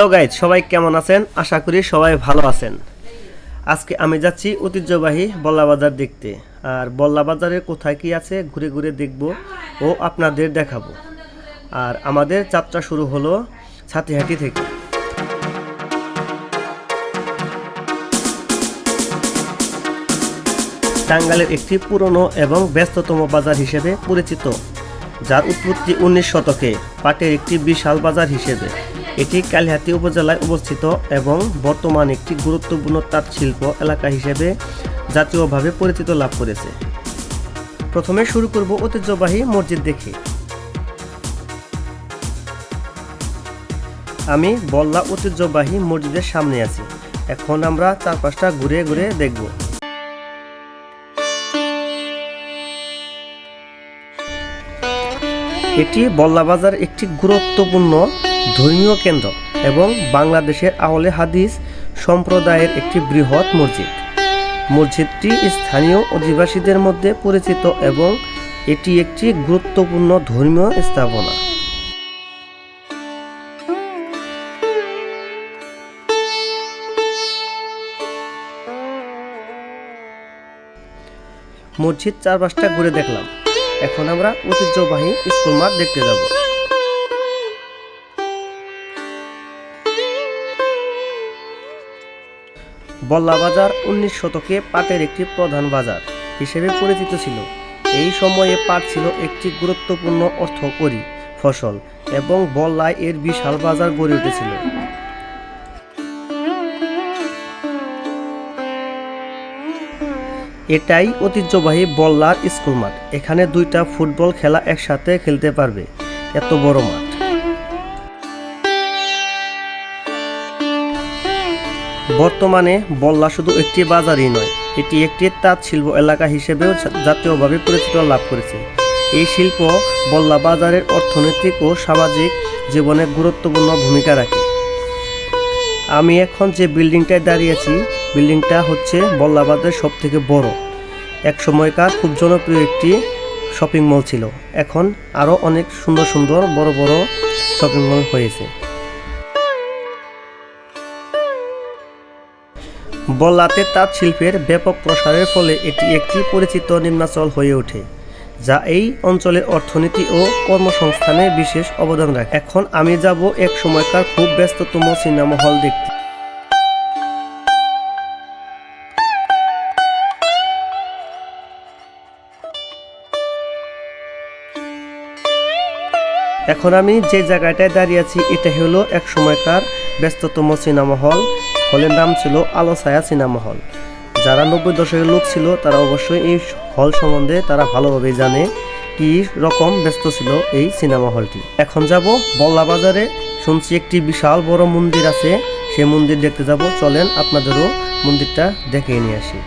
Hello guys, সবাই কেমন আছেন? আশা করি সবাই ভালো আছেন। আজকে আমি যাচ্ছি ঐতিহ্যবাহী বল্লা বাজার দেখতে। আর বল্লা বাজারে কোথায় কি আছে ঘুরে ঘুরে দেখব ও আপনাদের দেখাবো। আর আমাদের যাত্রা শুরু হলো ছাতিহাটি থেকে। টাঙ্গাইলের একটি পুরনো এবং ব্যস্ততম বাজার হিসেবে পরিচিত, যার উৎপত্তি 19 শতকে পাটের একটি বিশাল বাজার হিসেবে। এটি কালিহাতী উপজেলায় অবস্থিত এবং বর্তমানে একটি গুরুত্বপূর্ণ তাঁত শিল্প এলাকা হিসেবে জাতীয়ভাবে পরিচিতি লাভ করেছে। প্রথমে শুরু করব ঐতিহ্যবাহী মসজিদ দেখে। আমি বল্লা ঐতিহ্যবাহী মসজিদের সামনে আছি। এখন আমরা চারপাশটা ঘুরে ঘুরে দেখব। এটি বল্লা বাজার একটি গুরুত্বপূর্ণ ধর্মীয় কেন্দ্র এবং বাংলাদেশের আহলে হাদিস সম্প্রদায়ের একটি বৃহৎ মসজিদ। মসজিদটি স্থানীয় অধিবাসীদের মধ্যে পরিচিত এবং এটি একটি গুরুত্বপূর্ণ ধর্মীয় স্থাপনা। মসজিদ চারপাশটা ঘুরে দেখলাম। এখন আমরা ঐতিহ্যবাহী স্কুল মাঠ দেখতে যাব। বল্লা বাজার 19 শতকে পাটের একটি প্রধান বাজার হিসেবে পরিচিত ছিল। এই সময়ে পাট ছিল একটি গুরুত্বপূর্ণ অর্থকরী ফসল এবং বল্লায় এর বিশাল বাজার গড়ে উঠেছিল। এটাই ঐতিহ্যবাহী বল্লার স্কুল মাঠ। এখানে দুইটা ফুটবল খেলা একসাথে খেলতে পারবে, এত বড় মাঠ। বর্তমানে বল্লা শুধু একটি বাজারই নয়, এটি একটি তাঁত শিল্প এলাকা হিসেবেও জাতীয়ভাবে পরিচিতি লাভ করেছে। এই শিল্প বল্লা বাজারের অর্থনৈতিক ও সামাজিক জীবনে গুরুত্বপূর্ণ ভূমিকা রাখে। আমি এখন যে বিল্ডিংটায় দাঁড়িয়েছি, বিল্ডিংটা হচ্ছে বল্লা বাজারের সব থেকে বড়। এক সময়কার খুব জনপ্রিয় একটি শপিং মল ছিল। এখন আরও অনেক সুন্দর সুন্দর বড় বড় শপিং মল হয়েছে। বল্লাতে তাঁত শিল্পের ব্যাপক প্রসারের ফলে এটি একটি পরিচিত নিম্নাঞ্চল হয়ে ওঠে, যা এই অঞ্চলের অর্থনীতি ও কর্মসংস্থানে বিশেষ অবদান রাখে। এখন আমি যাব এক সময়কার খুব ব্যস্ততম সিনেমা হল দেখতে। এখন আমি যে জায়গাটায় দাঁড়িয়ে আছি, এটা হলো এক সময়কার ব্যস্ততম সিনেমা হল। হলের নাম ছিল আলো ছায়া সিনেমা হল। যারা 90 দশকের লোক ছিল তারা অবশ্যই এই হল সম্বন্ধে তারা ভালোভাবে জানে কি রকম ব্যস্ত ছিল এই সিনেমা হলটি। এখন যাব বল্লা বাজারে। শুনছি একটি বিশাল বড় মন্দির আছে, সেই মন্দির দেখতে যাব। চলেন আপনাদেরও মন্দিরটা দেখে নিয়ে আসি।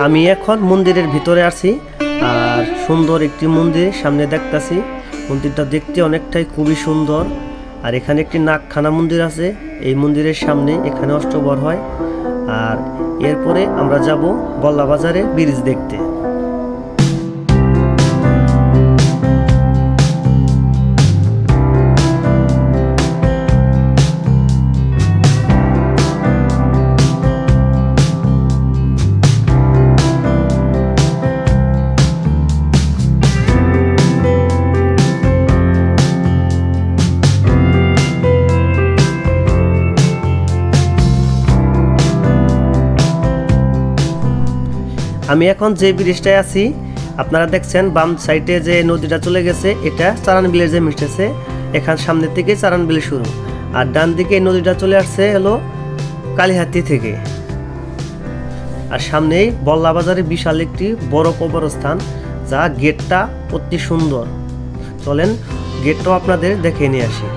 আমি এখন মন্দিরের ভিতরে আছি, আর সুন্দর একটি মন্দির সামনে দেখতেছি। মন্দিরটা দেখতে অনেকটাই খুবই সুন্দর। আর এখানে একটি নাগখানা মন্দির আছে, এই মন্দিরের সামনে এখানে অষ্টবর হয়। আর এরপরে আমরা যাব বল্লা বাজারে ব্রিজ দেখতে। আমি এখন যে ব্রিজটায় আছি, আপনারা দেখছেন বাম সাইডে যে নদীটা চলে গেছে, এটা চারান বিলের যে মিশেছে। এখান সামনের থেকে চারান বিল শুরু, আর ডান দিকে নদীটা চলে আসছে হলো কালিহাতী থেকে। আর সামনেই বল্লা বাজারে বিশাল একটি বড় কবরস্থান, যা গেটটা অতি সুন্দর। চলেন গেটটাও আপনাদের দেখে নিয়ে আসি।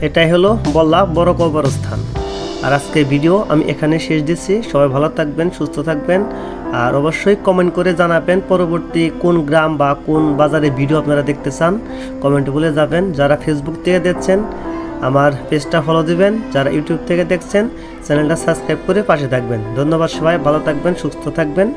এটাই হলো বল্লা বড় কবরস্থান। আর আজকের ভিডিও আমি এখানে শেষ দিচ্ছি। সবাই ভালো থাকবেন, সুস্থ থাকবেন, আর অবশ্যই কমেন্ট করে জানাবেন পরবর্তী কোন গ্রাম বা কোন বাজারে ভিডিও আপনারা দেখতে চান, কমেন্টে বলে যাবেন। যারা ফেসবুক থেকে দেখছেন আমার পেজটা ফলো দিবেন, যারা ইউটিউব থেকে দেখছেন চ্যানেলটা সাবস্ক্রাইব করে পাশে থাকবেন। ধন্যবাদ, সবাই ভালো থাকবেন, সুস্থ থাকবেন।